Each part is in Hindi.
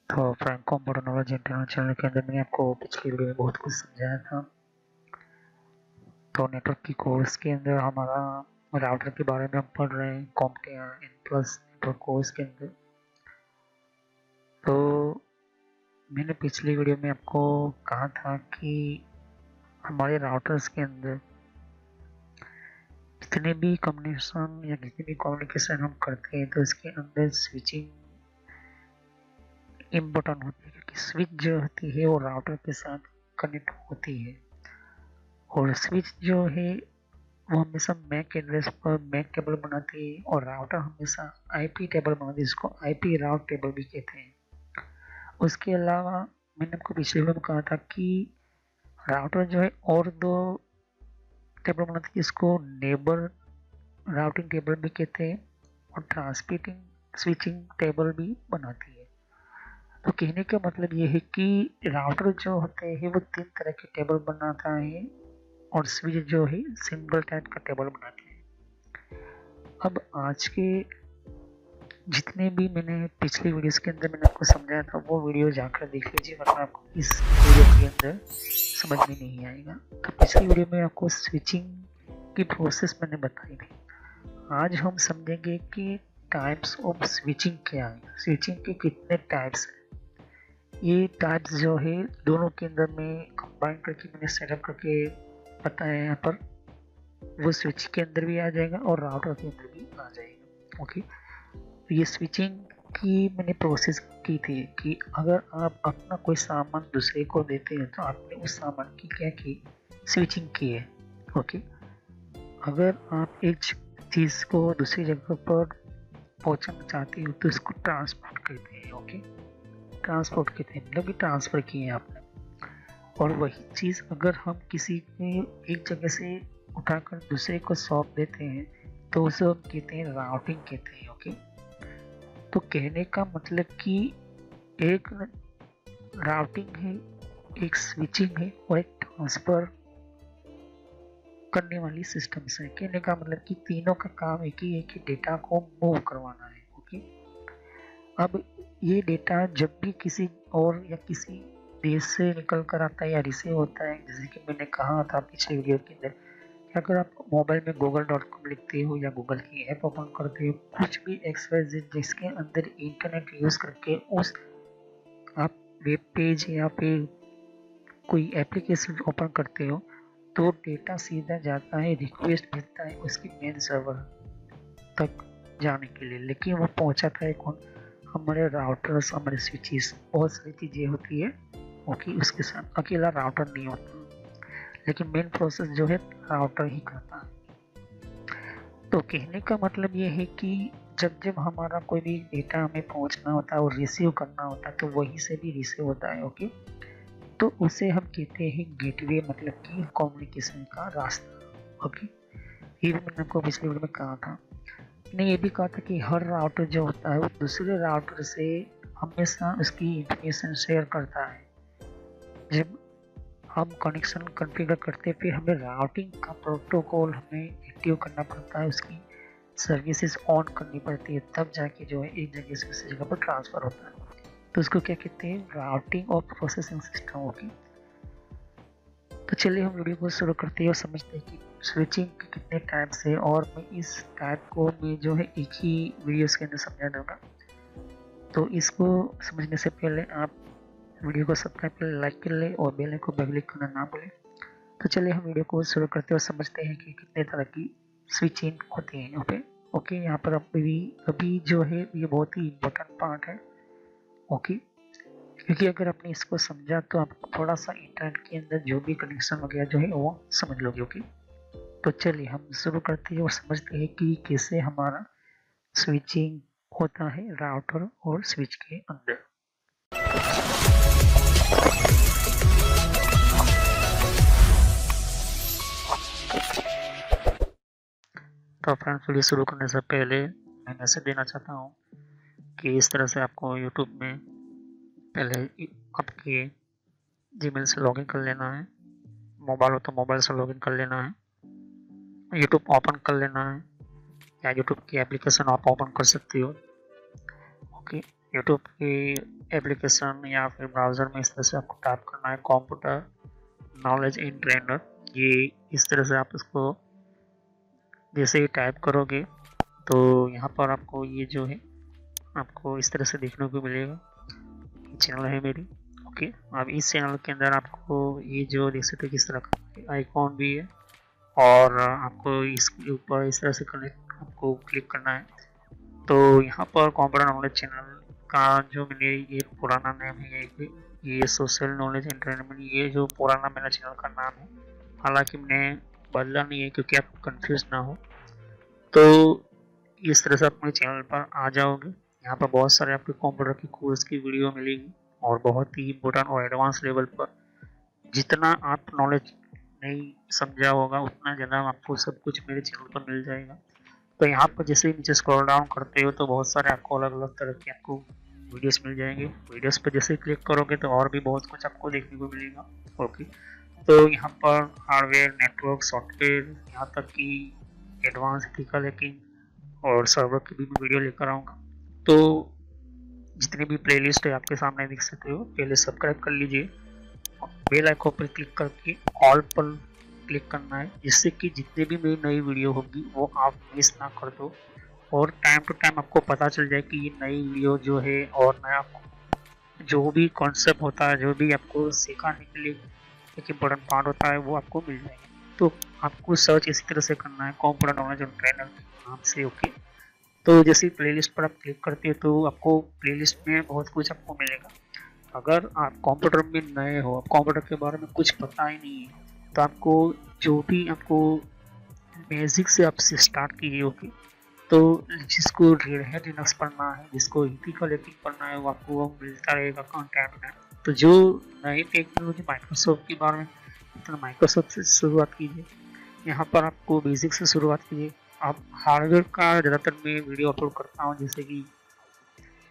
तो फ्रैंको मोटोनोलॉजी इंटरनल चैनल के अंदर मैंने आपको पिछली वीडियो में बहुत कुछ समझाया था। तो नेटवर्क की कोर्स के अंदर हमारा राउटर के बारे में हम पढ़ रहे हैं कॉम्प्टिया इन प्लस नेटवर्क कोर्स के अंदर। तो मैंने पिछली वीडियो में आपको कहा था कि हमारे राउटर्स के अंदर जितने भी कम्युनिकेशन या कितनी भी कम्युनिकेशन हम करते हैं तो इसके अंदर स्विचिंग इम्पोर्टेंट होती है, क्योंकि स्विच जो होती है वो राउटर के साथ कनेक्ट होती है और स्विच जो है वो हमेशा मैक एड्रेस पर मैक टेबल बनाती है और राउटर हमेशा आईपी टेबल बनाती है, जिसको आईपी राउट टेबल भी कहते हैं। उसके अलावा मैंने आपको पिछले वीडियो में कहा था कि राउटर जो है और दो टेबल बनाती है, इसको नेबर राउटिंग टेबल भी कहते हैं और ट्रांसमिटिंग स्विचिंग टेबल भी बनाती है। तो कहने का मतलब ये है कि राउटर जो होते हैं वो तीन तरह के टेबल बनाता है और स्विच जो है सिंगल टाइप का टेबल बनाते हैं। अब आज के जितने भी मैंने पिछली वीडियोस के अंदर मैंने आपको समझाया था वो वीडियो जाकर देख लीजिए, वरना आपको इस वीडियो के अंदर समझ में नहीं आएगा। तो पिछली वीडियो में आपको स्विचिंग की प्रोसेस मैंने बताई थी। आज हम समझेंगे कि टाइप्स ऑफ स्विचिंग क्या है, स्विचिंग के कितने टाइप्स हैं। ये टाइप्स जो है दोनों के अंदर में कंबाइन करके मैंने सेटअप करके बताया। यहाँ पर वो स्विच के अंदर भी आ जाएगा और राउटर के अंदर भी आ जाएगा। ओके, तो ये स्विचिंग की मैंने प्रोसेस की थी कि अगर आप अपना कोई सामान दूसरे को देते हैं तो आपने उस सामान की क्या की, स्विचिंग की है। ओके, अगर आप एक चीज़ को दूसरी जगह पर पहुंचाना चाहते हो तो इसको ट्रांसपोर्ट कहते हैं। ओके, ट्रांसपोर्ट कहते हैं मतलब कि ट्रांसफ़र किए हैं आपने। और वही चीज़ अगर हम किसी को एक जगह से उठाकर दूसरे को सौंप देते हैं तो उसे हम कहते हैं राउटिंग कहते हैं। ओके, तो कहने का मतलब कि एक राउटिंग है, एक स्विचिंग है और एक ट्रांसफ़र करने वाली सिस्टम्स है। कहने का मतलब कि तीनों का काम एक ही है कि डेटा को मूव करवाना है। ओके, अब ये डेटा जब भी किसी और या किसी देश से निकल कर आता है या रिसीव होता है, जैसे कि मैंने कहा था पिछले वीडियो के अंदर, अगर आप मोबाइल में google.com लिखते हो या गूगल की ऐप ओपन करते हो, कुछ भी XYZ जिसके अंदर इंटरनेट यूज़ करके उस आप वेब पेज या फिर कोई एप्लीकेशन ओपन करते हो तो डेटा सीधा जाता है, रिक्वेस्ट भेजता है उसकी मेन सर्वर तक जाने के लिए, लेकिन वो पहुंचाता है कौन, हमारे राउटर्स, हमारे स्विचेस, बहुत सारी चीज़ें होती है। ओके, उसके साथ अकेला राउटर नहीं होता, लेकिन मेन प्रोसेस जो है राउटर ही करता है। तो कहने का मतलब ये है कि जब जब हमारा कोई भी डेटा हमें पहुंचना होता है और रिसीव करना होता है तो वहीं से भी रिसीव होता है। ओके, तो उसे हम कहते हैं गेटवे, मतलब कि कम्युनिकेशन का रास्ता। ओके, ये भी मैंने आपको पिछले वीडियो में कहा था। मैंने ये भी कहा था कि हर राउटर जो होता है वो दूसरे राउटर से हमेशा उसकी इंफॉर्मेशन शेयर करता है। जब हम कनेक्शन कॉन्फ़िगर करते हैं फिर हमें राउटिंग का प्रोटोकॉल हमें एक्टिव करना पड़ता है, उसकी सर्विसेज ऑन करनी पड़ती है, तब जाके जो है एक जगह से दूसरी जगह पर ट्रांसफ़र होता है। तो उसको क्या कहते हैं, राउटिंग और प्रोसेसिंग सिस्टम। ओके, तो चलिए हम वीडियो को शुरू करते हैं और समझते हैं कि स्विचिंग के कितने टाइप्स है, और मैं इस टाइप को मैं जो है एक ही वीडियोस के अंदर समझा दूँगा। तो इसको समझने से पहले आप वीडियो को सब्सक्राइब कर ले, लाइक कर ले और बेल आइकन को क्लिक करना ना भूलें। तो चलिए हम वीडियो को शुरू करते हैं और समझते हैं कि कितने तरह की स्विचिंग होती है। ओके, यहाँ पर अभी जो है ये बहुत ही इम्पोर्टेंट पार्ट है। ओके, क्योंकि अगर आपने इसको समझा तो आपको थोड़ा सा इंटरनेट के अंदर जो भी कनेक्शन वगैरह जो है वो समझ लोगे। ओके, तो चलिए हम शुरू करते हैं और समझते हैं कि कैसे हमारा स्विचिंग होता है राउटर और स्विच के अंदर। तो फ्रेंड्स, वीडियो शुरू करने से पहले मैं मैसेज देना चाहता हूँ कि इस तरह से आपको यूट्यूब में पहले आपके जीमेल से लॉगिन कर लेना है, मोबाइल हो तो मोबाइल से लॉगिन कर लेना है, यूट्यूब ओपन कर लेना है या यूट्यूब की एप्लीकेशन आप ओपन कर सकते हो। ओके, यूट्यूब की एप्लीकेशन या फिर ब्राउज़र में इस तरह से आपको टाइप करना है कंप्यूटर नॉलेज इन ट्रेनर। ये इस तरह से आप इसको जैसे ही टाइप करोगे तो यहाँ पर आपको ये जो है आपको इस तरह से देखने को मिलेगा। चैनल है मेरी। ओके, अब इस चैनल के अंदर आपको ये जो देख सकते किस तरह का आइकॉन भी है और आपको इसके ऊपर इस तरह से कनेक्ट आपको क्लिक करना है। तो यहाँ पर कंप्यूटर नॉलेज चैनल का जो मैंने ये पुराना नाम है ये सोशल नॉलेज एंटरटेनमेंट, ये जो पुराना मेरा चैनल का नाम है, हालांकि मैंने बदला नहीं है क्योंकि आप कंफ्यूज ना हो। तो इस तरह से आप मेरे चैनल पर आ जाओगे। यहाँ पर बहुत सारे आपके कंप्यूटर की कोर्स की वीडियो मिलेगी और बहुत ही इम्पोर्टेंट और एडवांस लेवल पर जितना आप नॉलेज नहीं समझा होगा उतना ज़्यादा आपको सब कुछ मेरे चैनल पर मिल जाएगा। तो यहाँ पर जैसे ही नीचे स्क्रॉल डाउन करते हो तो बहुत सारे आपको अलग अलग तरह के आपको वीडियोस मिल जाएंगे। वीडियोस पर जैसे क्लिक करोगे तो और भी बहुत कुछ आपको देखने को मिलेगा। ओके, तो यहाँ पर हार्डवेयर, नेटवर्क, सॉफ्टवेयर, यहाँ तक कि एडवांस एथिकल हैकिंग और सर्वर की भी मैं वीडियो लेकर आऊँगा। तो जितनी भी प्लेलिस्ट है आपके सामने देख सकते हो, पहले सब्सक्राइब कर लीजिए, बेल आइकन पर क्लिक करके ऑल पर क्लिक करना है, जिससे कि जितने भी मेरी नई वीडियो होगी वो आप मिस ना कर दो और टाइम टू टाइम आपको पता चल जाए कि ये नई वीडियो जो है और नया जो भी कॉन्सेप्ट होता है, जो भी आपको सिखाने के लिए एक इम्पोर्टेंट पार्ट होता है वो आपको मिल जाएगा। तो आपको सर्च इसी तरह से करना है कंप्यूटर नॉलेज और ट्रेनर के नाम से। ओके, तो जैसे प्लेलिस्ट पर आप क्लिक करते हैं तो आपको प्लेलिस्ट में बहुत कुछ आपको मिलेगा। अगर आप कंप्यूटर में नए हो, कंप्यूटर के बारे में कुछ पता ही नहीं है, तो आपको जो भी आपको बेसिक से आपसे स्टार्ट कीजिए। ओके, तो जिसको रेड हैट लिनक्स पढ़ना है, जिसको एथिकल हैकिंग पढ़ना है, वो आपको वो मिलता रहेगा कंटेंट में। तो जो नई टेक्नोलॉजी माइक्रोसॉफ्ट के बारे में, तो माइक्रोसॉफ्ट से शुरुआत कीजिए। यहाँ पर आपको बेसिक से शुरुआत कीजिए। आप हार्डवेयर का ज़्यादातर मैं वीडियो अपलोड करता हूँ, जैसे कि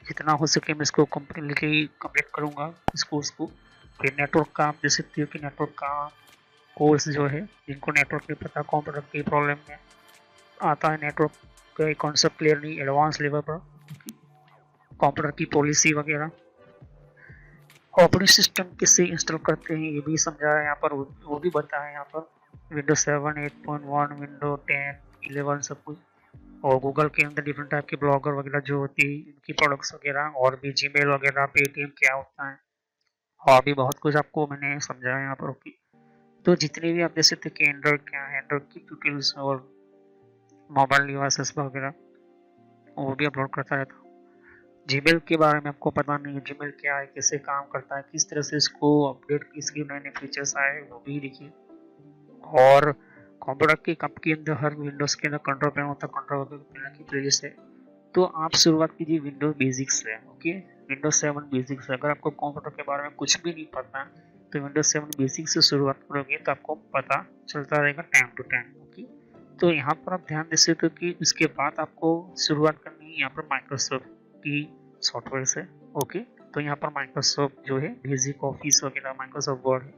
जितना हो सके मैं इसको कम्प्लीटली कंप्लीट करूँगा इस कोर्स को। फिर नेटवर्क का आप देख सकते हो कि नेटवर्क का कोर्स जो है, जिनको नेटवर्क नहीं पता, कंप्यूटर की प्रॉब्लम में आता है, नेटवर्क का कॉन्सेप्ट क्लियर नहीं, एडवांस लेवल पर कंप्यूटर की पॉलिसी वगैरह, ऑपरेटिंग सिस्टम किससे इंस्टॉल करते हैं ये भी समझाया यहाँ पर, वो भी बताया यहाँ पर। विंडोज 7, 8.1, विंडो 10, 11 सब कुछ। और गूगल के अंदर डिफरेंट टाइप के ब्लॉगर वगैरह जो होती है, इनकी प्रोडक्ट्स वगैरह, और भी जीमेल वगैरह, पेटीएम क्या होता है, और भी बहुत कुछ आपको मैंने समझाया यहाँ पर। ओके, तो जितने भी आप देख सकते कि एंड्रॉइड क्या है, एंड्रॉइड की ट्यूटोरियल्स और मोबाइल डिवाइसेस वगैरह वो भी अपलोड करता रहता हूँ। जीमेल के बारे में आपको पता नहीं है, जीमेल क्या है, कैसे काम करता है, किस तरह से इसको अपडेट, इसके नए नए फीचर्स आए वो भी देखिए। और कंप्यूटर के कप के अंदर हर विंडोज के अंदर कंट्रोल पैनल होता है, कंट्रोल पैनल की प्लेलिस्ट है। तो आप शुरुआत कीजिए विंडोज बेसिक्स से। Okay, Windows 7 basics. अगर आपको कंप्यूटर के बारे में कुछ भी नहीं पता तो विंडोज 7 बेसिक्स से शुरुआत करोगे तो आपको पता चलता रहेगा टाइम टू टाइम। ओके, तो यहाँ पर आप ध्यान दे सकते हो कि उसके बाद आपको शुरुआत करनी है यहाँ पर माइक्रोसॉफ्ट की सॉफ्टवेयर से। ओके, तो यहाँ पर माइक्रोसॉफ्ट जो है बेसिक ऑफिस वगैरह, माइक्रोसॉफ्ट वर्ड है,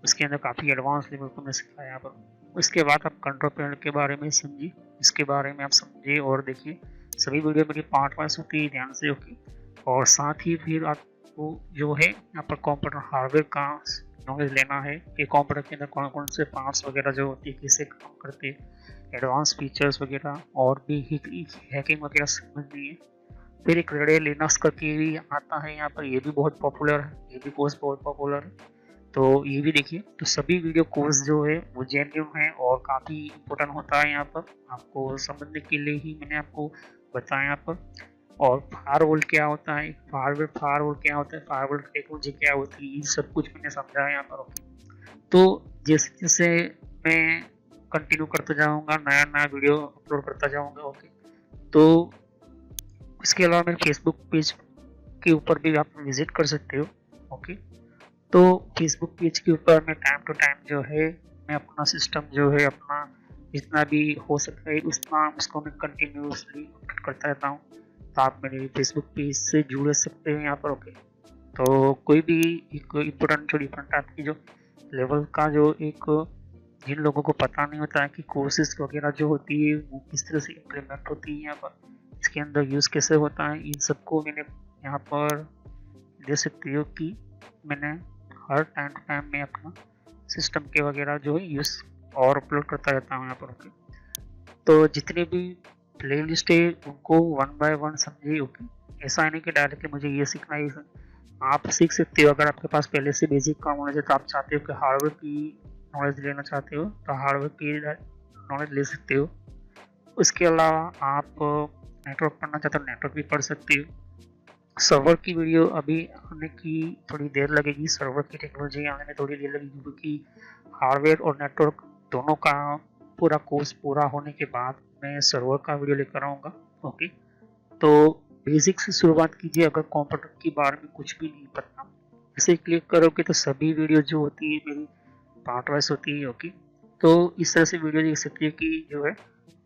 उसके अंदर काफ़ी एडवांस लेवल को मैं सिखाया यहाँ पर। उसके बाद आप कंट्रोल पैनल के बारे में समझिए, इसके बारे में आप समझिए और देखिए। सभी वीडियो मेरी पार्ट वाइज होती है, ध्यान से। ओके, और साथ ही फिर आपको जो है यहाँ पर कंप्यूटर हार्डवेयर का नॉलेज लेना है कि कंप्यूटर के अंदर कौन कौन से पार्ट्स वगैरह जो होती है, कैसे काम करते हैं, एडवांस फीचर्स वगैरह, और भी हैकिंग वगैरह समझनी है। फिर एक रेड लिनक्स करके भी आता है यहाँ पर, ये भी बहुत पॉपुलर है, ये भी कोर्स बहुत पॉपुलर है, तो ये भी देखिए। तो सभी वीडियो कोर्स जो है वो जेन्युइन है और काफ़ी इम्पोर्टेंट होता है यहाँ पर, आपको समझने के लिए ही मैंने आपको बताया यहाँ पर। और फायरवॉल क्या होता है, फायरवॉल क्या होता है, फायरवॉल टेक्नोलॉजी क्या होती है, ये सब कुछ मैंने समझाया यहाँ पर। तो जैसे जैसे मैं कंटिन्यू करता जाऊँगा, नया नया वीडियो अपलोड करता जाऊँगा। ओके, तो इसके अलावा मेरे फेसबुक पेज के ऊपर भी आप विजिट कर सकते हो। ओके, तो फेसबुक पेज के ऊपर मैं टाइम टू टाइम जो है मैं अपना सिस्टम जो है अपना जितना भी हो सकता है उतना उसको मैं कंटिन्यूसली अपडेट करता रहता हूँ। तो आप मेरे फेसबुक पेज से जुड़ सकते हैं यहाँ पर। ओके, तो कोई भी एक इम्पोर्टेंट जो डिफरेंट टाइप की जो लेवल का जो एक जिन लोगों को पता नहीं होता है कि कोर्सेज वगैरह जो होती है वो किस तरह से इम्प्लीमेंट होती है यहाँ पर, इसके अंदर यूज़ कैसे होता है, इन सबको मैंने यहाँ पर देख सकते हो कि मैंने हर टाइम टू टाइम में अपना सिस्टम के वगैरह जो है यूज़ और अपलोड करता रहता हूँ यहाँ पर। ओके, तो जितने भी प्ले लिस्ट है उनको वन बाय वन समझिए। ओके, ऐसा नहीं कि डायरेक्टली मुझे ये सीखना है, आप सीख सकते हो। अगर आपके पास पहले से बेसिक का नॉलेज है तो आप चाहते हो कि हार्डवेयर की नॉलेज लेना चाहते हो तो हार्डवेयर की नॉलेज ले सकते हो। उसके अलावा आप नेटवर्क पढ़ना चाहते हो नेटवर्क भी पढ़ सकते हो। सर्वर की वीडियो अभी आने की थोड़ी देर लगेगी, सर्वर की टेक्नोलॉजी आने में थोड़ी देर लगेगी, क्योंकि हार्डवेयर और नेटवर्क दोनों का पूरा कोर्स पूरा होने के बाद मैं सर्वर का वीडियो लेकर आऊँगा। ओके, तो बेसिक से शुरुआत कीजिए। अगर कंप्यूटर के बारे में कुछ भी नहीं पता, इसे क्लिक करोगे तो सभी वीडियो जो होती है मेरी पार्ट वाइज होती है। ओके, तो इस तरह से वीडियो देख सकती है कि जो है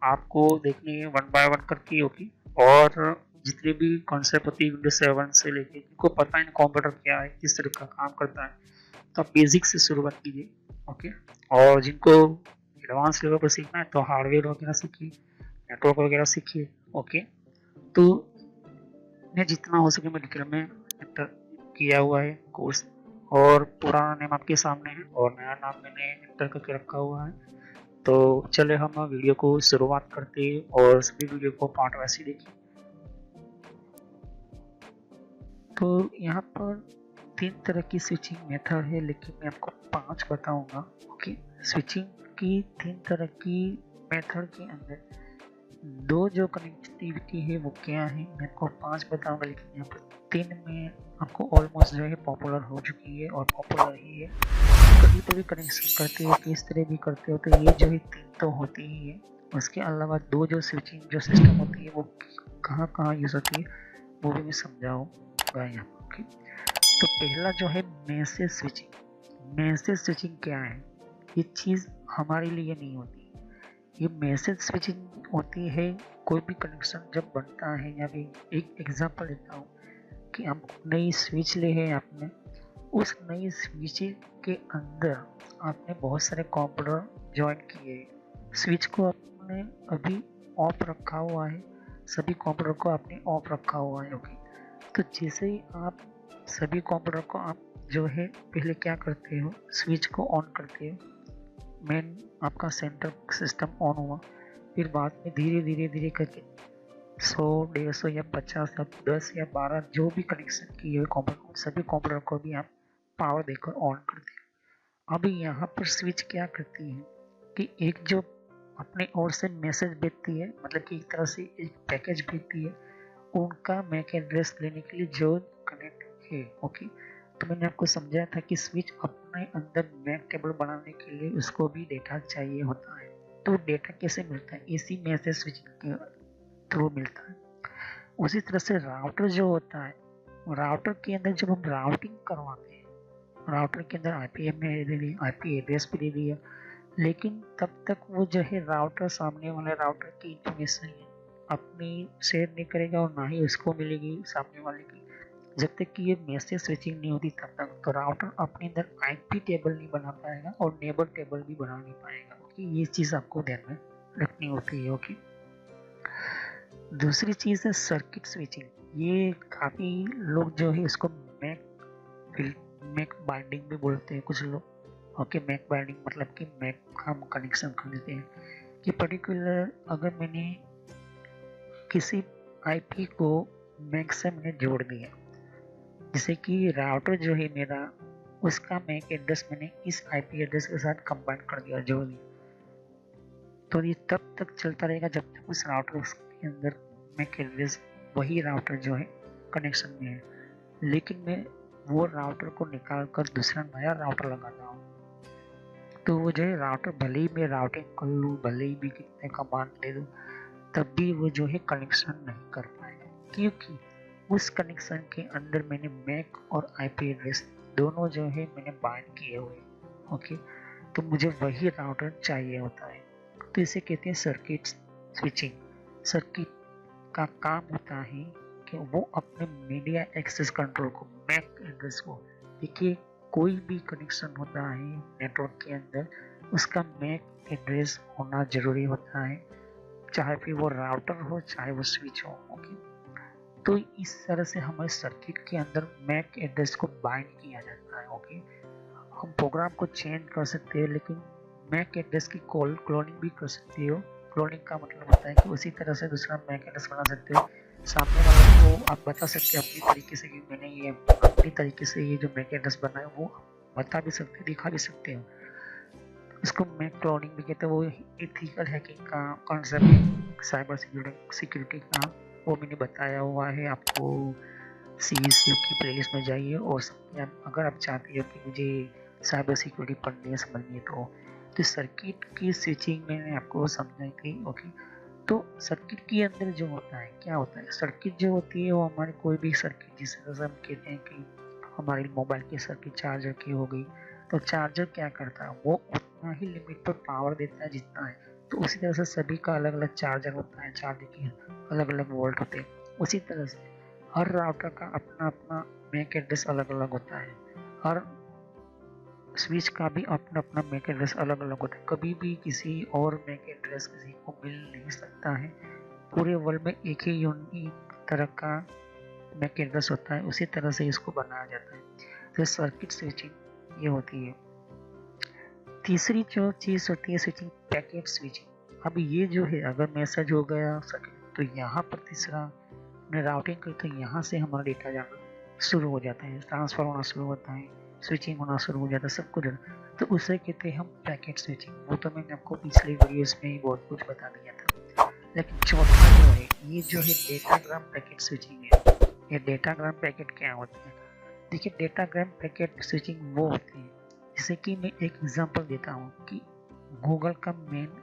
आपको देखनी है वन बाय वन करके। ओके, और जितने भी कॉन्सेप्ट होती है विंडोज 7 से लेके, जिनको पता है कंप्यूटर क्या है, किस तरह का काम करता है, तो आप बेसिक से शुरुआत कीजिए। ओके, और जिनको एडवांस लेवल पर सीखना है तो हार्डवेयर वगैरह सीखिए, नेटवर्क वगैरह सीखिए। ओके, तो मैं जितना हो सके मैं डिटेल में एंटर किया हुआ है कोर्स, और पुराना नेम आपके सामने है और नया नाम मैंने एंटर करके रखा हुआ है। तो चले हम वीडियो को शुरुआत करते हैं और सभी वीडियो को पार्ट वैसे देखिए। तो यहाँ पर 3 तरह की स्विचिंग मेथड है, लेकिन मैं आपको 5 बताऊंगा। ओके, स्विचिंग की 3 तरह की मेथड के अंदर 2 जो कनेक्टिविटी है वो क्या है, मैं आपको 5 बताऊंगा, लेकिन यहाँ पर 3 में आपको ऑलमोस्ट जो है पॉपुलर हो चुकी है और पॉपुलर ही है। कभी कभी कनेक्शन करते हो किस तरह भी करते हो, तो ये जो है 3 तो होती ही है। उसके अलावा 2 जो स्विचिंग जो सिस्टम होती है वो कहाँ कहाँ यूज होती है वो भी मैं समझाऊंगा यहाँ। ओके, तो पहला जो है मैसेज स्विचिंग। मैसेज स्विचिंग क्या है? ये चीज़ हमारे लिए नहीं होती, ये मैसेज स्विचिंग होती है कोई भी कनेक्शन जब बनता है। या भी एक एग्जांपल देता हूँ कि हम नई स्विच ले है आपने, उस नई स्विच के अंदर आपने बहुत सारे कंपोनेंट ज्वाइन किए, स्विच को आपने अभी ऑफ रखा हुआ है, सभी कंपोनेंट को आपने ऑफ रखा हुआ है। ओके, तो जैसे ही आप सभी कंपोनेंट को आप जो है पहले क्या करते हो, स्विच को ऑन करते हो, मेन आपका सेंटर सिस्टम ऑन हुआ, फिर बाद में धीरे धीरे धीरे करके 100, 150 या 50 या 10 या 12 जो भी कनेक्शन किए हुए कंपोनेंट, सभी कंपोनेंट को भी आप पावर देकर ऑन कर दें। अब यहाँ पर स्विच क्या करती है कि एक जो अपने ओर से मैसेज भेजती है, मतलब कि एक तरह से एक पैकेज भेजती है उनका मैक एड्रेस लेने के लिए जो कनेक्ट है। ओके, तो मैंने आपको समझाया था कि स्विच अपने अंदर मैक टेबल बनाने के लिए उसको भी डेटा चाहिए होता है। तो डेटा कैसे मिलता है? इसी मैसेज स्विचिंग के थ्रू मिलता है। उसी तरह से राउटर जो होता है, राउटर के अंदर जब हम राउटिंग करवाते हैं, राउटर के अंदर आईपी एड्रेस भी दे दिया, लेकिन तब तक वो जो है राउटर सामने वाले राउटर की इंफॉर्मेशन अपनी शेयर नहीं करेगा और ना ही उसको मिलेगी सामने वाले की, जब तक कि ये मैसेज स्विचिंग नहीं होती तब तक। तो राउटर अपने अंदर आईपी टेबल नहीं बना पाएगा और नेबर टेबल भी बना नहीं पाएगा। ओके, ये चीज़ आपको ध्यान में रखनी होती है। ओके, दूसरी चीज़ है सर्किट स्विचिंग। ये काफ़ी लोग जो है इसको मैक बाइंडिंग भी बोलते हैं कुछ लोग। ओके, मैक बाइंडिंग मतलब कि मैक का हम कनेक्शन कर देते हैं कि पर्टिकुलर अगर मैंने किसी आईपी को मैक से मैंने जोड़ दिया, जैसे कि राउटर जो है मेरा, उसका मैक एड्रेस मैंने इस आईपी एड्रेस के साथ कंबाइन कर दिया, जोड़ दिया, तो ये तब तक चलता रहेगा जब तक उस राउटर के अंदर मैक एड्रेस वही राउटर जो है कनेक्शन में है। लेकिन मैं वो राउटर को निकाल कर दूसरा नया राउटर लगाता हूँ, तो वो जो है राउटर भले ही मैं राउटिंग कर लूँ, भले ही भी कितने कमांड दे दूँ, तब भी वो जो है कनेक्शन नहीं कर पाएगा, क्योंकि उस कनेक्शन के अंदर मैंने मैक और आईपी एड्रेस दोनों जो है मैंने बाइंड किए हुए। ओके, तो मुझे वही राउटर चाहिए होता है। तो इसे कहते हैं सर्किट स्विचिंग। सर्किट का काम होता है कि वो अपने मीडिया एक्सेस कंट्रोल को, मैक एड्रेस को, देखिए कोई भी कनेक्शन होता है नेटवर्क के अंदर, उसका मैक एड्रेस होना जरूरी होता है, चाहे फिर वो राउटर हो चाहे वो स्विच हो। ओके, तो इस तरह से हमारे सर्किट के अंदर मैक एड्रेस को बाइंड किया जाता है। ओके, हम प्रोग्राम को चेंज कर सकते हैं, लेकिन मैक एड्रेस की क्लोनिंग भी कर सकते हो। क्लोनिंग का मतलब होता है कि उसी तरह से दूसरा मैक एड्रेस बना सकते हो। सामने वाले को आप बता सकते हैं अपनी तरीके से कि मैंने ये अपनी तरीके से ये जो मैक एड्रेस बना है वो बता भी सकते, दिखा भी सकते हो। इसको मैक क्लोनिंग भी कहते हैं। वो एथिकल हैकिंग का कॉन्सेप्ट, साइबर सिक्योरिटी का, वो मैंने बताया हुआ है आपको। CSU की प्लेलिस्ट में जाइए और अगर आप चाहते हो कि मुझे साइबर सिक्योरिटी पढ़नी है, समझनी है, तो सर्किट की स्विचिंग मैंने आपको समझाई थी। ओके, तो सर्किट के अंदर जो होता है, क्या होता है, सर्किट जो होती है वो हमारी कोई भी सर्किट, जिस तरह से हम कहते हैं कि हमारी मोबाइल की सर्किट चार्जर की हो गई, तो चार्जर क्या करता है, वो उतना ही लिमिट पर पावर देता है जितना है। तो उसी तरह से सभी का अलग अलग चार्जर होता है, चार्जर के अलग अलग वोल्ट होते हैं। उसी तरह से हर राउटर का अपना अपना मैक एड्रेस अलग अलग होता है। हर स्विच का भी अपना अपना मैक एड्रेस अलग अलग होता है। कभी भी किसी और मैक एड्रेस किसी को मिल नहीं सकता है। पूरे वर्ल्ड में एक ही यूनिक तरह का मैक एड्रेस होता है, उसी तरह से इसको बनाया जाता है। तो सर्किट स्विचिंग ये होती है। तीसरी जो चीज़ होती है स्विचिंग, पैकेट स्विचिंग। अब ये जो है, अगर मैसेज हो गया तो यहाँ पर तीसरा हमने राउटिंग करी, तो यहाँ से हमारा डेटा जाना शुरू हो जाता है, ट्रांसफर होना शुरू होता है, स्विचिंग होना शुरू हो जाता है, सब कुछ। तो उसे कहते हैं हम पैकेट स्विचिंग। वो तो मैंने आपको पिछले वीडियोस में ही बहुत कुछ बता दिया था। लेकिन चौथा जो है, ये जो है डेटाग्राम पैकेट स्विचिंग है। ये डेटाग्राम पैकेट क्या होता है? देखिए, डेटाग्राम पैकेट स्विचिंग वो होती है, जैसे कि मैं एक एग्जांपल देता हूँ कि गूगल का मेन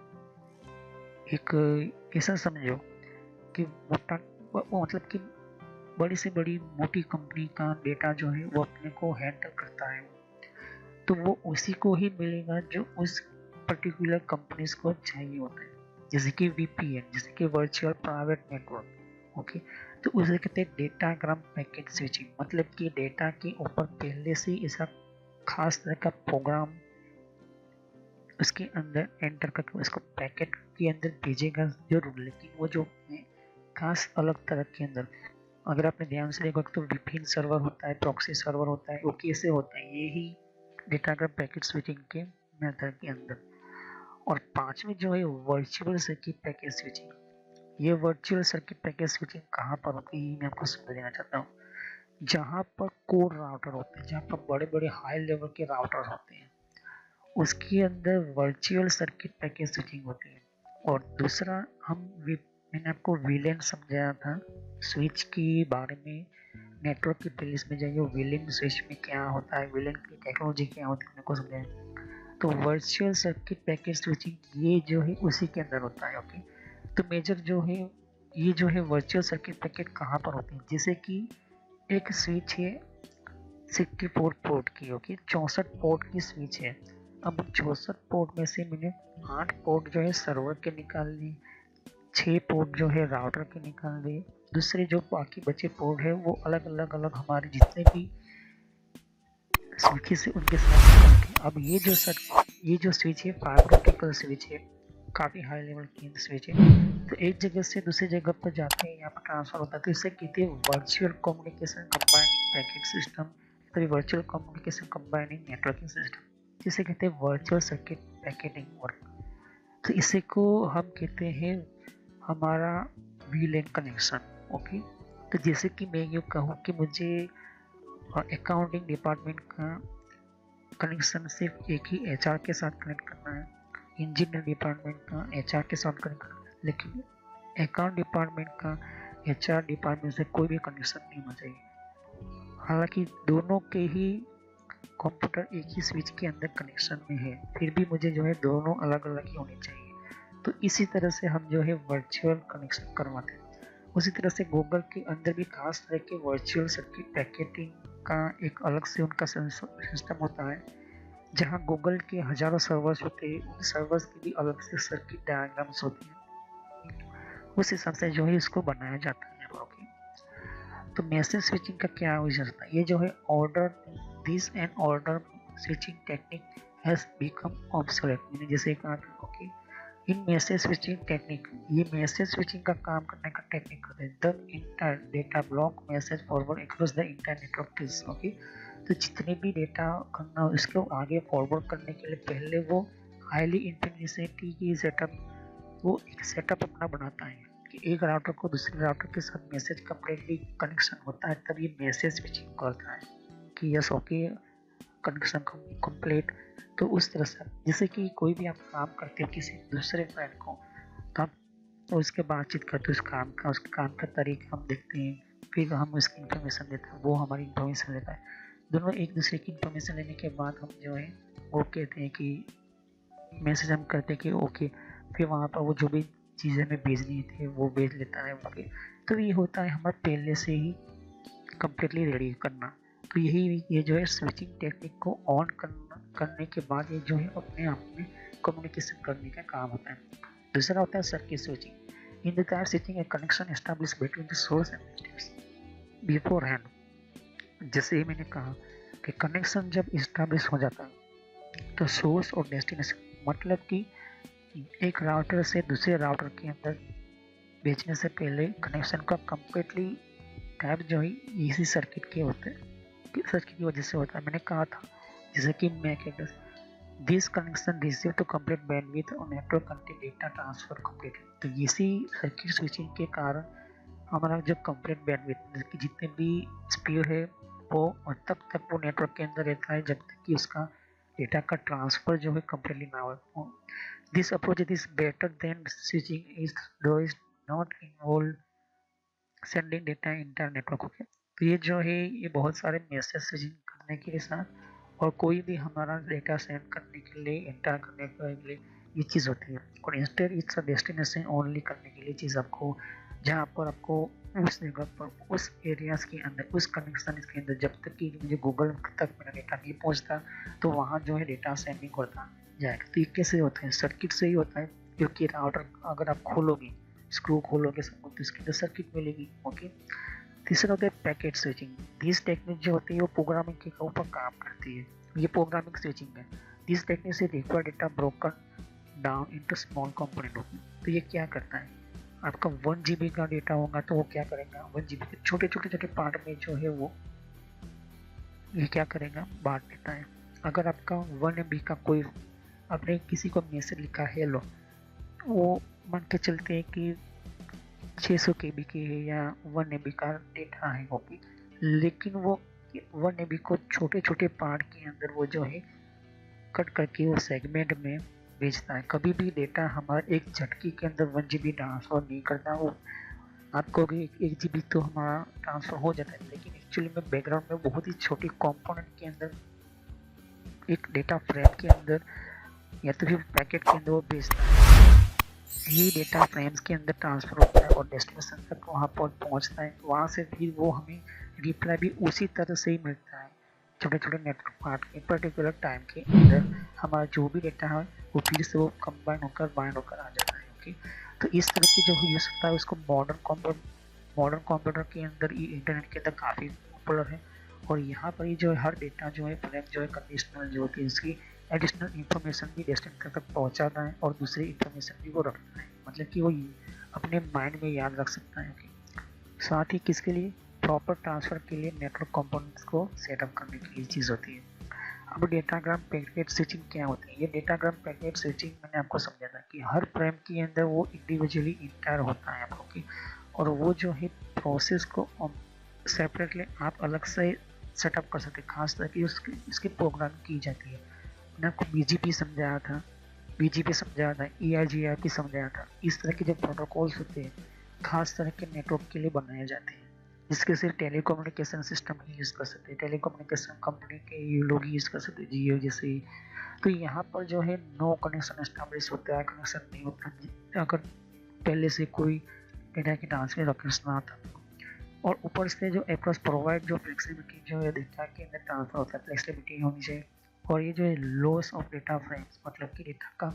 एक ऐसा समझो कि वो मतलब कि बड़ी से बड़ी मोटी कंपनी का डेटा जो है वो अपने को हैंडल करता है, तो वो उसी को ही मिलेगा जो उस पर्टिकुलर कंपनीज को चाहिए होता है। जैसे कि VPN, जैसे कि वर्चुअल प्राइवेट नेटवर्क। ओके, तो उसे कहते हैं डेटाग्राम पैकेट स्विचिंग। मतलब कि डेटा के ऊपर पहले से ऐसा खास तरह का प्रोग्राम उसके अंदर एंटर करके उसको पैकेट के अंदर भेजेगा जरूर, लेकिन वो जो है खास अलग तरह के अंदर। अगर आपने ध्यान से देखा तो विभिन्न सर्वर होता है, प्रॉक्सी सर्वर होता है, वो कैसे होता है, ये ही डेटाग्राम पैकेट स्विचिंग के मेथड के अंदर। और पांचवी जो है वर्चुअल सर्किट पैकेट स्विचिंग। ये वर्चुअल सर्किट पैकेट स्विचिंग कहाँ पर होती है, मैं आपको समझ देना चाहता हूँ। जहाँ पर कोर राउटर होते हैं, जहाँ पर बड़े बड़े हाई लेवल के राउटर होते हैं, उसके अंदर वर्चुअल सर्किट पैकेट स्विचिंग होती है। और दूसरा मैंने आपको वीलैन समझाया था स्विच के बारे में। नेटवर्क की प्लेलिस्ट में जाइए, वीलैन स्विच में क्या होता है, वीलैन की टेक्नोलॉजी क्या होती है, मेरे को समझाया। तो वर्चुअल सर्किट पैकेट स्विचिंग ये जो है उसी के अंदर होता है। ओके, तो मेजर जो है ये जो है वर्चुअल सर्किट पैकेट कहाँ पर होती है, जैसे कि एक स्विच है 64 पोर्ट की। ओके, 64 पोर्ट की स्विच है। अब 64 पोर्ट में से मैंने 8 पोर्ट जो है सर्वर के निकाल लिए, 6 पोर्ट जो है राउटर के निकाल लिए, दूसरे जो बाकी बचे पोर्ट है वो अलग अलग हमारे जितने भी स्विच से उनके साथ। अब ये जो स्विच है फाइबर ऑप्टिकल स्विच है, काफ़ी हाई लेवल की स्विच है। तो एक जगह से दूसरी जगह पर जाते हैं, यहाँ पर ट्रांसफर होता है, तो इसे कहते हैं virtual communication combining packet system, तो virtual communication combining networking system, जिसे कहते हैं वर्चुअल सर्किट पैकेटिंग वर्क। तो इसे को हम कहते हैं हमारा वीलैन कनेक्शन। ओके, तो जैसे कि मैं ये कहूँ कि मुझे अकाउंटिंग डिपार्टमेंट का कनेक्शन सिर्फ एक ही HR के साथ कनेक्ट करना है, इंजीनियर डिपार्टमेंट का HR के साथ कनेक्ट करना है, लेकिन अकाउंट डिपार्टमेंट का HR डिपार्टमेंट से कोई भी कनेक्शन नहीं होना चाहिए। हालांकि दोनों के ही कंप्यूटर एक ही स्विच के अंदर कनेक्शन में है, फिर भी मुझे जो है दोनों अलग अलग ही होने चाहिए। तो इसी तरह से हम जो है वर्चुअल कनेक्शन करवाते हैं। उसी तरह से गूगल के अंदर भी खास तरह के वर्चुअल सर्किट पैकेटिंग का एक अलग से उनका सिस्टम होता है, जहां गूगल के हजारों सर्वर्स होते हैं, उन सर्वर्स की भी अलग से सर्किट डायग्राम्स होती हैं। उस हिसाब से जो है इसको बनाया जाता है। ओके, तो मैसेज स्विचिंग का क्या विषय होता है, ये जो है order this and order switching technique has become obsolete. मैंने जैसे कहा था, ओके, इन मैसेज स्विचिंग टेक्निक, ये मैसेज स्विचिंग का काम करने का टेक्निक होता है। The inter data block message forward across the inter network case. Okay, तो जितने भी डेटा करना उसको आगे फॉरवर्ड करने के लिए पहले वो हाईली इंटेंसिटी की सेटअप, वो एक सेटअप अपना बनाता है कि एक राउटर को दूसरे राउटर के साथ मैसेज कंप्लीटली कनेक्शन होता है, तब ये मैसेज स्विचिंग करता है कि यस ओके कनेक्शन कंप्लीट। तो उस तरह से जैसे कि कोई भी आप काम करते हो किसी दूसरे फ्रेंड को, तो आप तो उसके बातचीत करते हो उस काम का, उसके काम का तरीका हम देखते हैं, फिर हम उसकी इन्फॉर्मेशन देते हैं, वो हमारी इन्फॉर्मेशन देता है। दोनों एक दूसरे की इन्फॉर्मेशन लेने के बाद हम जो है वो कहते हैं कि मैसेज हम करते हैं कि ओके, फिर वहाँ पर वो जो भी चीज़ें हमें भेजनी थी वो भेज लेता है ओके। तो ये होता है हमारा पहले से ही कम्प्लीटली रेडी करना। तो यही ये जो है स्विचिंग टेक्निक को ऑन करने के बाद ये जो है अपने आप में कम्युनिकेशन करने का काम होता है। दूसरा होता है circuit switching. In the type switching A connection establish between the source and destination before hand. जैसे ही मैंने कहा कि कनेक्शन जब इस्टेब्लिश हो जाता है तो सोर्स और डेस्टिनेशन मतलब कि एक राउटर से दूसरे राउटर के अंदर भेजने से पहले कनेक्शन का कम्प्लीटली टैप जो है इसी सर्किट के होते हैं, सर्किट की वजह से होता है। मैंने कहा था जैसे कि MAC address, this connection receive to complete bandwidth और network content data transfer complete. तो इसी सर्किट स्विचिंग के कारण हमारा जो कंप्लीट बैंडविड्थ की जितने भी स्पीड है वो, और तब तक वो नेटवर्क के अंदर रहता है जब तक कि उसका डेटा का ट्रांसफर जो है कम्प्लीटली ना हो। This approach is better than switching is though is not involve sending data inter network. Okay, तो ये जो है ये बहुत सारे मैसेज स्विचिंग करने के साथ और कोई भी हमारा डेटा सेंड करने के लिए इंटर करने के लिए ये चीज़ होती है। और इंस्टेड इट्स डेस्टिनेशन ओनली करने के लिए चीज़ आपको, जहाँ पर आपको उस जगह पर उस एरियाज के अंदर उस कनेक्शन के अंदर जब तक कि मुझे गूगल तक मेरा डेटा नहीं पहुँचता तो वहाँ जो है डेटा सेंडिंग होता जाएगा। तो ये कैसे होता है, सर्किट से ही होता है, क्योंकि राउटर अगर आप खोलोगे, स्क्रू खोलोगे तो इसके अंदर सर्किट मिलेगी ओके। तीसरा होता है पैकेट स्विचिंग। दिस टेक्निक जो होती है वो प्रोग्रामिंग के ऊपर काम करती है, ये प्रोग्रामिंग स्विचिंग है। दिस टेक्निक से required data broken down into small component होगी। तो ये क्या करता है, आपका 1 GB का डेटा होगा तो वो क्या करेगा 1 GB के छोटे छोटे छोटे पार्ट में जो है वो ये क्या करेगा बांट देता है। अगर आपका 1 MB का कोई, आपने किसी को मैसेज लिखा है लो, वो मान के चलते हैं कि 600 KB के है या 1 MB का डेटा है ओके, लेकिन वो 1 MB को छोटे छोटे पार्ट के अंदर वो जो है कट करके वो सेगमेंट में भेजता है। कभी भी डेटा हमारा एक झटके के अंदर 1 GB ट्रांसफर नहीं करता। वो आपको 1 GB तो हमारा ट्रांसफर हो जाता है, लेकिन एक्चुअली में बैकग्राउंड में बहुत ही छोटी कंपोनेंट के अंदर एक डेटा फ्रेम के अंदर या तो फिर पैकेट के अंदर वो भेजता है। ये डेटा फ्रेम्स के अंदर ट्रांसफर होता है और डेस्टिनेशन तक वहाँ पर पहुँचता है। वहाँ से फिर वो हमें रिप्लाई भी उसी तरह से ही मिलता है, छोटे छोटे नेटवर्क पार्ट के पर्टिकुलर टाइम के अंदर हमारा जो भी डेटा है वो फिर से वो कंबाइन होकर बाइंड होकर आ जाता है ओके। तो इस तरह की जो यूज होता है उसको मॉडर्न कंप्यूटर के अंदर, ये इंटरनेट के अंदर काफ़ी पॉपुलर है। और यहाँ पर ये जो है हर डेटा जो है फ्रेम जो है कंडीशनल जो होती है इसकी एडिशनल इन्फॉर्मेशन भी डेस्टिनेशन तक पहुँचाता है और दूसरी इन्फॉर्मेशन भी वो रखता है, मतलब कि वो अपने माइंड में याद रख सकता है ओके। साथ ही किसके लिए, प्रॉपर ट्रांसफर के लिए नेटवर्क कंपोनेंट्स को सेटअप करने के लिए चीज़ होती है। अब डेटाग्राम पैकेट स्विचिंग क्या होती है, ये डेटाग्राम पैकेट स्विचिंग मैंने आपको समझा था कि हर फ्रेम के अंदर वो इंडिविजुअली इंटर होता है आपको की, और वो जो है प्रोसेस को सेपरेटली आप अलग से सेटअप कर सकते हैं, खास करके उसकी प्रोग्राम की जाती है। मैंने आपको BGP समझाया था, BGP समझाया था, EIGRP समझाया था। इस तरह के जो प्रोटोकॉल्स होते हैं खास तरह के नेटवर्क के लिए बनाए जाते हैं, जिसके सिर्फ टेलीकम्युनिकेशन सिस्टम ही यूज़ कर सकते हैं, टेलीकम्युनिकेशन कंपनी के ये लोग यूज़ कर सकते हैं, जियो जैसे। तो यहाँ पर जो है नो कनेक्शन एस्टैब्लिश होता है, कनेक्शन नहीं होता अगर पहले से कोई डेटा की ट्रांसफर रिक्वेस्ट ना आता। और ऊपर से जो अक्रॉस प्रोवाइड जो फ्लेक्सिबिलिटी जो है डेटा के अंदर ट्रांसफर होता है, फ्लेक्सिबिलिटी होनी चाहिए। और ये जो है लॉस ऑफ डेटा फ्रेम्स, मतलब कि डेटा का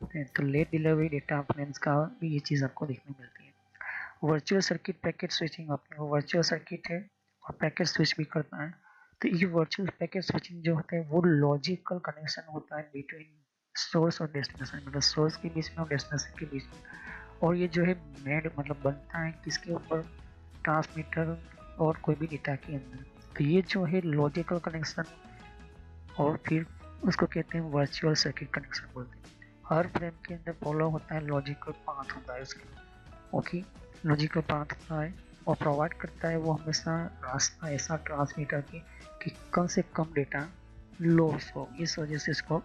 तो लेट डिलीवरी डेटा फ्रेम्स का भी ये चीज़ आपको देखने मिलती है। वर्चुअल सर्किट पैकेट स्विचिंग, अपने वो वर्चुअल सर्किट है और पैकेट स्विच भी करता है। तो ये वर्चुअल पैकेट स्विचिंग जो होता है वो लॉजिकल कनेक्शन होता है बिटवीन सोर्स और डेस्टिनेशन, मतलब सोर्स के बीच में और डेस्टिनेशन के बीच में। और ये जो है मेड मतलब बनता है किसके ऊपर, ट्रांसमीटर और कोई भी डेटा के अंदर। तो ये जो है लॉजिकल कनेक्शन, और फिर उसको कहते हैं वर्चुअल सर्किट कनेक्शन बोलते हैं। हर फ्रेम के अंदर फॉलो होता है लॉजिकल पाथ होता है उसके, ओके। लॉजिकल पाथ होता है और प्रोवाइड करता है वो हमेशा रास्ता ऐसा ट्रांसमीटर की कि कम से कम डेटा लॉस हो, इस वजह से इसको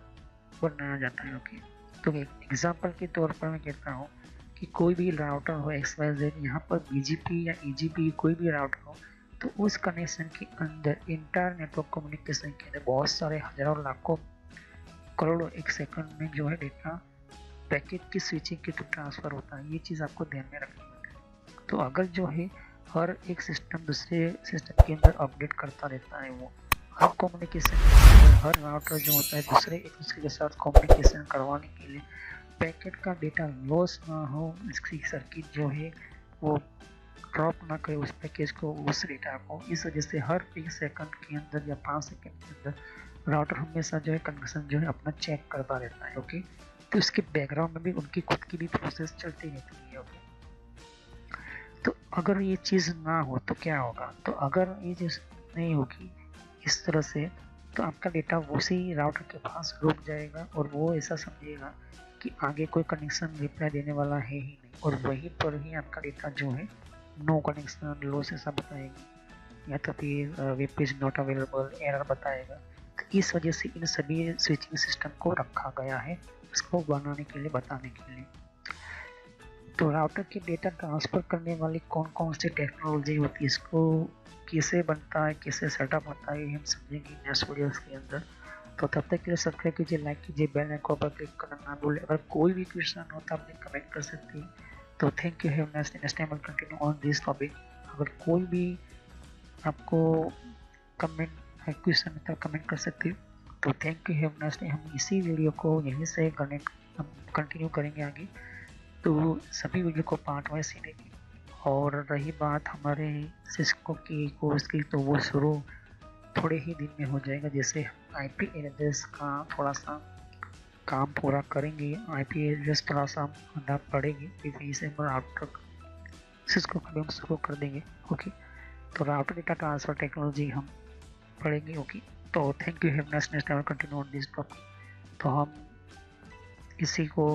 बनाया जाता है, ओके। तो एग्जांपल के तौर पर मैं कहता हूँ कि कोई भी राउटर हो XYZ, यहाँ पर BGP या EGP कोई भी राउटर हो, तो उस कनेक्शन के अंदर इंटर नेटवर्क कम्युनिकेशन के अंदर बहुत सारे हजारों लाखों करोड़ों एक सेकंड में जो है डेटा पैकेट की स्विचिंग के थ्रू ट्रांसफर होता है। ये चीज़ आपको ध्यान में रखनी है। तो अगर जो है हर एक सिस्टम दूसरे सिस्टम के अंदर अपडेट करता रहता है, वो हर कम्युनिकेशन हर राउटर जो होता है दूसरे एक दूसरे के साथ कम्युनिकेशन करवाने के लिए पैकेट का डेटा लॉस ना हो, इसकी सर्किट जो है वो ड्रॉप ना करे उस पैकेज को, उस डेटा को। इस वजह से हर एक सेकंड के अंदर या 5 सेकंड के अंदर राउटर हमेशा जो है कनेक्शन जो है अपना चेक करता रहता है, ओके। तो इसके बैकग्राउंड में भी उनकी खुद की भी प्रोसेस चलती रहती है, ओके। तो अगर ये चीज़ ना हो तो क्या होगा, तो अगर ये चीज़ नहीं होगी इस तरह से, तो आपका डेटा उसी राउटर के पास रुक जाएगा और वो ऐसा समझेगा कि आगे कोई कनेक्शन रिप्लाई देने वाला है ही नहीं, और वहीं पर ही आपका डेटा जो है नो कनेक्शन लॉस ऐसा बताएगी, या तो फिर web page not available error बताएगा। तो इस वजह से इन सभी स्विचिंग सिस्टम को रखा गया है, इसको बनाने के लिए, बताने के लिए। तो राउटर के डेटा ट्रांसफ़र करने वाली कौन कौन सी टेक्नोलॉजी होती है, इसको कैसे बनता है, कैसे सेटअप होता है, हम समझेंगे नेक्स्ट वीडियोस के अंदर। तो तब तक के लिए सब्सक्राइब कीजिए, लाइक कीजिए, बेल आइकन पर क्लिक करना ना भूलें। अगर कोई भी क्वेश्चन हो तो आपने कमेंट कर सकते हैं। तो thank you, have next time will continue on this topic. अगर कोई भी आपको कमेंट है, क्वेश्चन है तो कमेंट कर सकते हो। तो thank you, have next time. हम इसी वीडियो को यहीं से कनेक्ट कंटिन्यू करेंगे आगे। तो सभी वीडियो को पार्ट वाइज सीखेंगे। और रही बात हमारे सिस्को की कोर्स की, तो वो शुरू थोड़े ही दिन में हो जाएगा। जैसे IP एड्रेस का थोड़ा सा काम पूरा करेंगे, IP एड्रेस थोड़ा सा हटा पड़ेगी, फिर इसे हम राउटर सिस्को का भी हम शुरू कर देंगे, ओके। तो राउटर डेटा ट्रांसफर टेक्नोलॉजी हम पढ़ेंगे, ओके। तो thank you, have next time continue on this topic. तो हम इसी को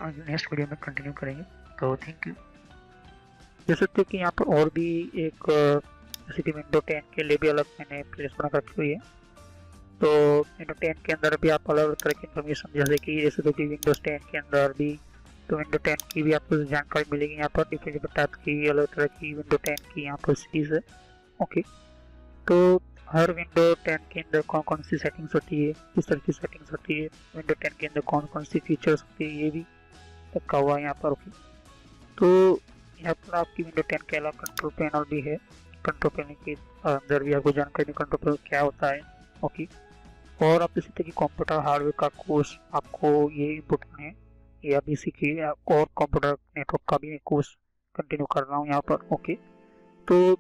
नेक्स्ट वीडियो में कंटिन्यू करेंगे। तो थैंक यू। देख सकते हो कि यहाँ पर और भी एक जैसे कि विंडो 10 के लिए भी अलग मैंने प्लेलिस्ट बना रखी हुई है। तो विंडो 10 के अंदर भी आप अलग तरह की इन्फॉर्मेशन, जैसे कि कि विंडोज 10 के अंदर भी, तो विंडो 10 की भी आपको जानकारी मिलेगी यहाँ पर। डिफरेंट टाइप की अलग तरह की विंडो 10 की यहाँ पर सीरीज है, ओके। तो हर विंडो 10 के अंदर कौन कौन सी सेटिंग्स होती है, किस तरह की सेटिंग्स होती है, विंडो 10 के अंदर कौन कौन सी फीचर्स होती है, ये भी रखा हुआ है यहाँ पर, ओके। तो यहाँ पर आपकी विंडो 10 के अलावा कंट्रोल पैनल भी है। कंट्रोल पैनल के अंदर भी आपको जानकारी कंट्रोल पैनल क्या होता है, ओके। और आप इसी तरह की कंप्यूटर हार्डवेयर का कोर्स आपको ये इम्पोर्टेंट है, ये अभी सीखिए। और कंप्यूटर नेटवर्क का भी कोर्स कंटिन्यू कर रहा हूँ यहाँ पर, ओके। तो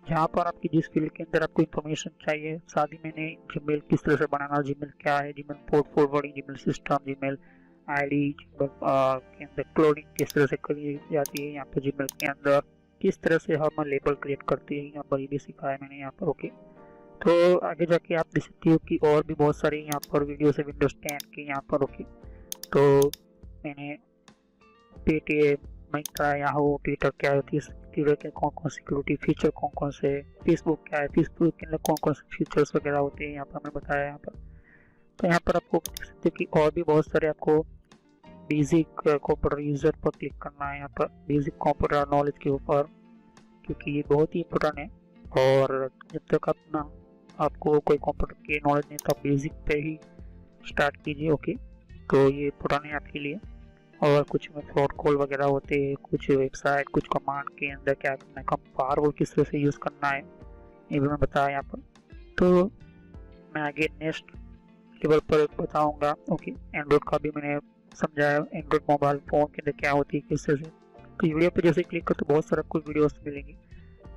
जहाँ पर आपकी जिस फील्ड के अंदर आपको इन्फॉर्मेशन चाहिए, साथ ही मैंने जीमेल किस तरह से बनाना, जीमेल क्या है, Gmail port forwarding, Gmail system, Gmail ID के अंदर क्लोनिंग किस तरह से करी जाती है, यहाँ पर जीमेल के अंदर किस तरह से हम लेबल क्रिएट करते हैं, यहाँ पर ये भी सिखाया मैंने यहाँ पर, ओके। तो आगे जाके आप देख सकते हो कि और भी बहुत सारे यहाँ पर वीडियो है विंडोज 10 के यहाँ पर, ओके। तो मैंने पेटीएम, मिंत्रा, याहू, ट्विटर क्या होती है, ट्विटर के कौन कौन सिक्योरिटी फीचर कौन कौन से, फेसबुक क्या है, फेसबुक के अंदर कौन कौन से फीचर्स वगैरह होते हैं, यहाँ पर मैंने बताया यहाँ पर। तो यहाँ पर आपको देख सकते हो कि और भी बहुत सारे आपको बेसिक कंप्यूटर यूज़र पर क्लिक करना है, यहाँ पर बेसिक कंप्यूटर नॉलेज के ऊपर, क्योंकि ये बहुत ही इम्पोर्टेंट है। और जब तक आपको कोई कंप्यूटर की नॉलेज नहीं, तो आप बेसिक पे ही स्टार्ट कीजिए, ओके। तो ये इम्पोर्टेंट है आपके लिए। और कुछ में फ्रॉड कॉल वगैरह होते हैं, कुछ वेबसाइट, कुछ कमांड के अंदर क्या करना है, फायरवॉल किस तरह से यूज़ करना है, ये भी मैं बताया यहाँ पर। तो मैं आगे नेक्स्ट लेवल पर बताऊँगा, ओके। एंड्रॉइड का भी मैंने समझाया, एंड्रॉइड मोबाइल फ़ोन के अंदर क्या होती है, किस तरह से। तो वीडियो पे जैसे क्लिक कर तो बहुत सारा कुछ वीडियोस मिलेंगे,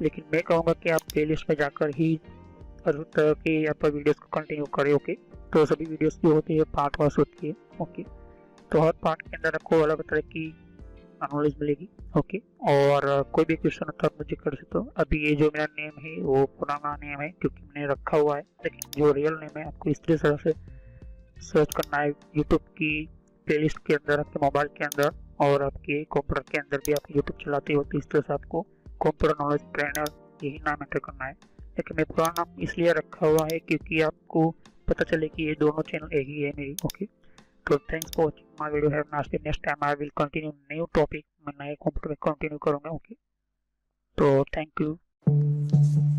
लेकिन मैं कहूँगा कि आप प्लेलिस्ट में जाकर ही हर तरह की आप वीडियोस को कंटिन्यू करें। ओके, तो सभी वीडियोस जो होती है पार्ट वाइज होती है। ओके, तो हर पार्ट के अंदर आपको अलग तरह की नॉलेज मिलेगी। ओके, और कोई भी क्वेश्चन होता है आप मुझे कर सकते हो। अभी ये जो मेरा नेम है वो पुराना नेम है क्योंकि मैंने रखा हुआ है, लेकिन जो रियल नेम है आपको इस तरह से सर्च करना है यूट्यूब की प्लेलिस्ट के अंदर, आपके मोबाइल के अंदर और आपके कंप्यूटर के अंदर भी। आप यूट्यूब चलाते हो तो इस तरह से आपको कंप्यूटर नॉलेज ट्रेनर यही नाम एंटर करना है। लेकिन मैं पुराना नाम इसलिए रखा हुआ है क्योंकि आपको पता चले कि ये दोनों चैनल एक ही है मेरी। ओके, तो thanks for watching my video. Have nice day. Next time I will continue new topic, मैं नए कंप्यूटर में कंटिन्यू करूँगा। ओके, तो थैंक यू।